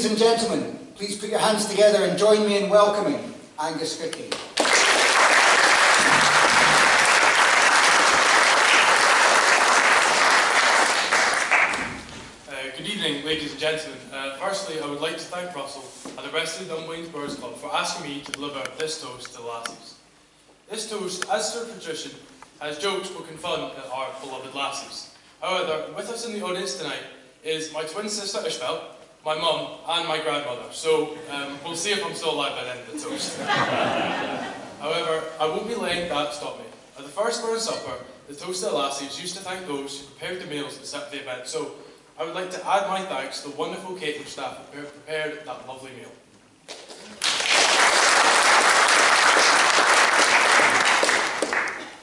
Ladies and gentlemen, please put your hands together and join me in welcoming Angus Cockayne. Good evening, ladies and gentlemen. Firstly, I would like to thank Russell and the rest of the Dunblane Birds Club for asking me to deliver this toast to the Lassies. This toast, as per tradition, has jokes poking fun at our beloved Lassies. However, with us in the audience tonight is my twin sister Ishbel, my mum and my grandmother, so we'll see if I'm still alive by the end of the toast. However, I won't be letting that stop me. At the first Burns supper, the toast to the Lassies used to thank those who prepared the meals that set the event, so I would like to add my thanks to the wonderful catering staff who prepared that lovely meal.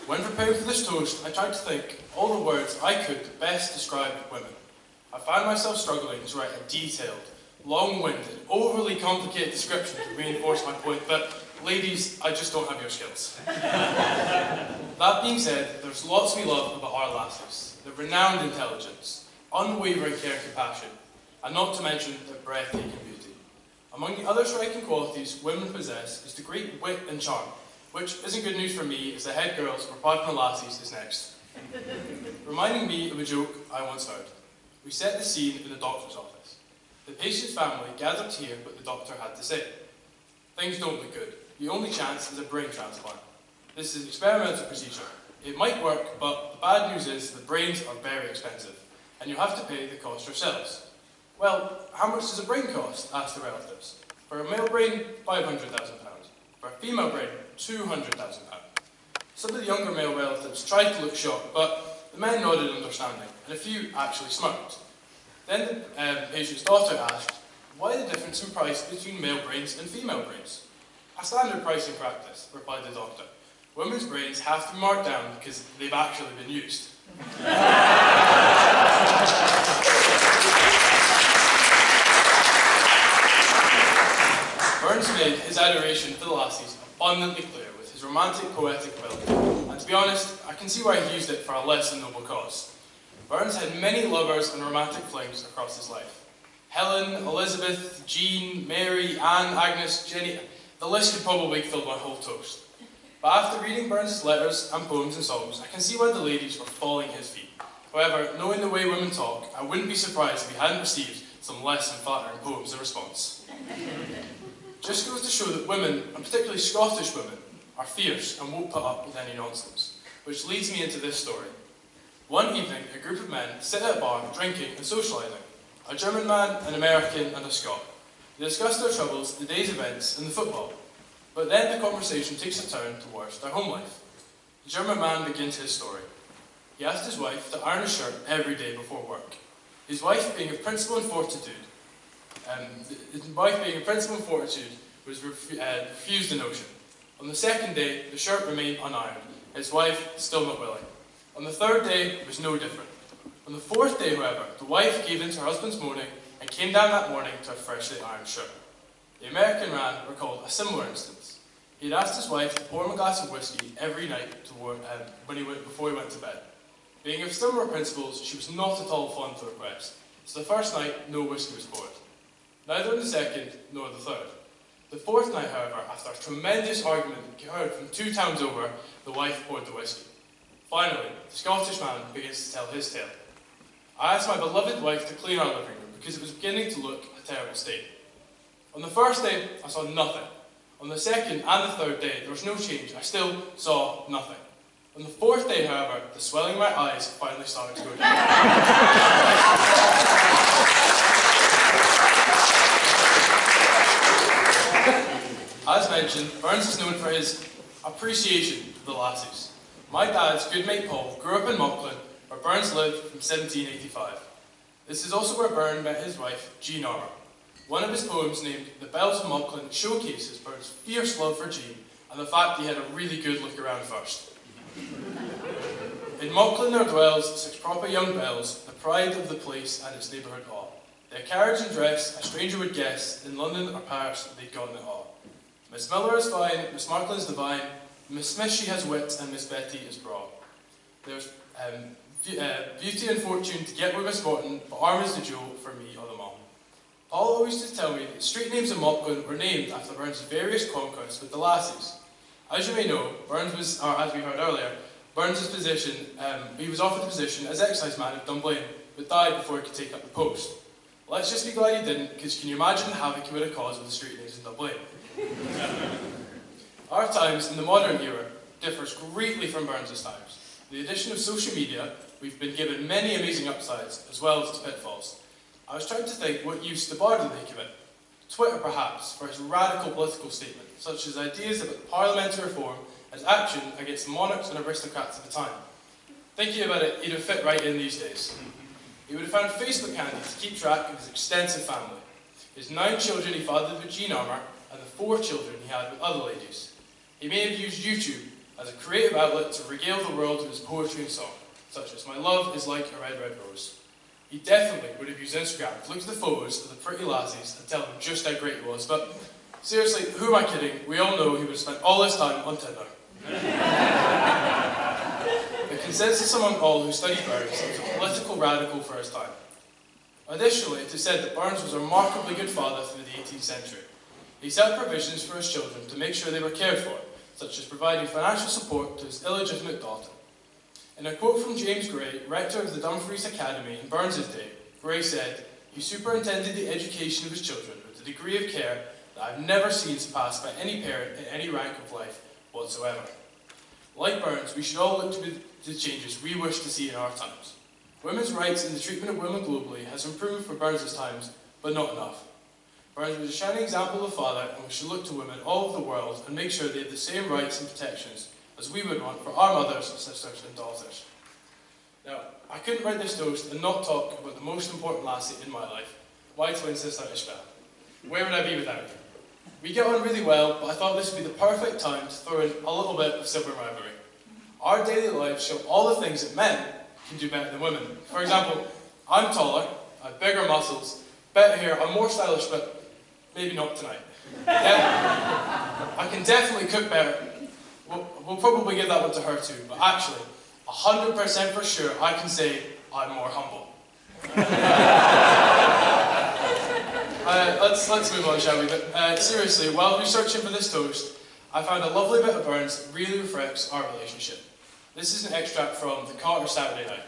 When preparing for this toast, I tried to think all the words I could to best describe women. I found myself struggling to write a detailed, long-winded, overly complicated description to reinforce my point that, ladies, I just don't have your skills. That being said, there's lots we love about our Lassies. Their renowned intelligence, unwavering care and compassion, and not to mention their breathtaking beauty. Among the other striking qualities women possess is the great wit and charm, which isn't good news for me as the head girls for Parkman Lassies is next. Reminding me of a joke I once heard. We set the scene in the doctor's office. The patient's family gathered to hear what the doctor had to say. Things don't look good. The only chance is a brain transplant. This is an experimental procedure. It might work, but the bad news is that brains are very expensive, and you have to pay the cost yourselves. Well, how much does a brain cost? Asked the relatives. For a male brain, £500,000. For a female brain, £200,000. Some of the younger male relatives tried to look shocked, but the men nodded understanding, and a few actually smirked. Then the patient's daughter asked, why the difference in price between male brains and female brains? A standard pricing practice, replied the doctor. Women's brains have to be marked down because they've actually been used. Burns made his adoration for the Lassies abundantly clear with his romantic, poetic ability, and to be honest, I can see why he used it for a less than noble cause. Burns had many lovers and romantic flings across his life. Helen, Elizabeth, Jean, Mary, Anne, Agnes, Jenny, the list could probably fill my whole toast. But after reading Burns' letters and poems and songs, I can see why the ladies were falling at his feet. However, knowing the way women talk, I wouldn't be surprised if he hadn't received some less than flattering poems in response. Just goes to show that women, and particularly Scottish women, are fierce and won't put up with any nonsense. Which leads me into this story. One evening, a group of men sit at a bar drinking and socialising. A German man, an American and a Scot. They discuss their troubles, the day's events and the football. But then the conversation takes a turn towards their home life. The German man begins his story. He asked his wife to iron a shirt every day before work. His wife, being of principle and fortitude, refused the notion. On the second day, the shirt remained unironed, his wife still not willing. On the third day, it was no different. On the fourth day, however, the wife gave in to her husband's moaning and came down that morning to a freshly ironed shirt. The American man recalled a similar instance. He had asked his wife to pour him a glass of whiskey every night before he went to bed. Being of similar principles, she was not at all fond of the request, so the first night, no whiskey was poured. Neither on the second, nor the third. The fourth night, however, after a tremendous argument heard from 2 towns over, the wife poured the whiskey. Finally, the Scottish man begins to tell his tale. I asked my beloved wife to clean our living room because it was beginning to look a terrible state. On the first day, I saw nothing. On the second and the third day, there was no change. I still saw nothing. On the fourth day, however, the swelling in my eyes finally started to go down. As mentioned, Burns is known for his appreciation of the Lassies. My dad's good mate Paul grew up in Mauchline, where Burns lived from 1785. This is also where Burns met his wife, Jean Armour. One of his poems, named The Bells of Mauchline, showcases Burns' fierce love for Jean and the fact he had a really good look around first. In Mauchline there dwells 6 proper young belles, the pride of the place and its neighbourhood all. Their carriage and dress a stranger would guess, in London or Paris they'd gotten it all. Miss Miller is fine, Miss Markle is divine, Miss Smith she has wit, and Miss Betty is broad. There's beauty and fortune to get with Miss Morton, but arm is the jewel for me or them all. Paul always used to tell me that street names in Mopgun were named after Burns' various conquests with the Lassies. As you may know, Burns was, or as we heard earlier, Burns' position, he was offered the position as exciseman of Dunblane, but died before he could take up the post. Let's just be glad he didn't, because can you imagine the havoc he would have caused with the street names in Dunblane? Our times, in the modern era, differs greatly from Burns' times. With the addition of social media, we've been given many amazing upsides, as well as its pitfalls. I was trying to think what use the Bard would make of it. Twitter, perhaps, for his radical political statement, such as ideas about parliamentary reform as action against the monarchs and aristocrats of the time. Thinking about it, he'd have fit right in these days. He would have found Facebook handy to keep track of his extensive family, his 9 children he fathered with Jean Armour, and the 4 children he had with other ladies. He may have used YouTube as a creative outlet to regale the world with his poetry and song, such as "My love is like a red, red rose." He definitely would have used Instagram to look at the photos of the pretty lassies and tell them just how great he was, but seriously, who am I kidding? We all know he would have spent all his time on Tinder. The consensus among all who study Burns is he was a political radical for his time. Additionally, it is said that Burns was a remarkably good father through the 18th century. He set up provisions for his children to make sure they were cared for, such as providing financial support to his illegitimate daughter. In a quote from James Gray, rector of the Dumfries Academy in Burns' day, Gray said, "He superintended the education of his children with a degree of care that I've never seen surpassed by any parent in any rank of life whatsoever." Like Burns, we should all look to the changes we wish to see in our times. Women's rights and the treatment of women globally has improved for Burns' times, but not enough. Burns was a shining example of a father, and we should look to women all over the world and make sure they have the same rights and protections as we would want for our mothers, sisters and daughters. Now, I couldn't write this toast and not talk about the most important lassie in my life, my twin sister Ishbel. Where would I be without her? We get on really well, but I thought this would be the perfect time to throw in a little bit of sibling rivalry. Our daily lives show all the things that men can do better than women. For example, I'm taller, I have bigger muscles, better hair, I'm more stylish, but maybe not tonight. I can definitely cook better. We'll probably give that one to her too, but actually, 100% for sure, I can say I'm more humble. Let's move on, shall we? But seriously, while researching for this toast, I found a lovely bit of Burns that really reflects our relationship. This is an extract from The Carter Saturday Night.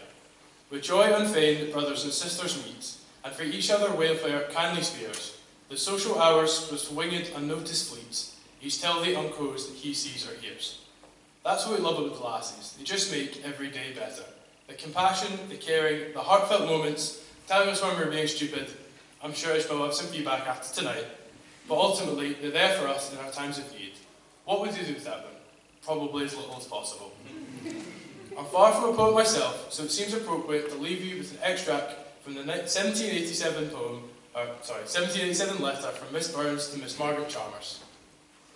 "With joy unfeigned, brothers and sisters meet, and for each other welfare kindly spears. The social hours with winged unnoticed fleets, each tell the uncos that he sees or hears." That's what we love about the Lassies. They just make every day better. The compassion, the caring, the heartfelt moments, telling us when we're being stupid. I'm sure Ishbel will have some feedback after tonight. But ultimately, they're there for us in our times of need. What would you do without them? Probably as little as possible. I'm far from a poet myself, so it seems appropriate to leave you with an extract from the 1787 letter from Miss Burns to Miss Margaret Chalmers.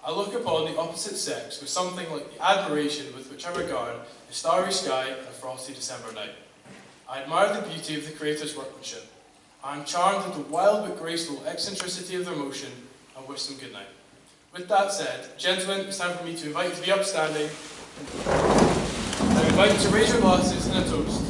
"I look upon the opposite sex with something like the admiration with which I regard a starry sky and a frosty December night. I admire the beauty of the Creator's workmanship. I am charmed with the wild but graceful eccentricity of their motion, and wish them good night." With that said, gentlemen, it's time for me to invite you to be upstanding. I invite you to raise your glasses in a toast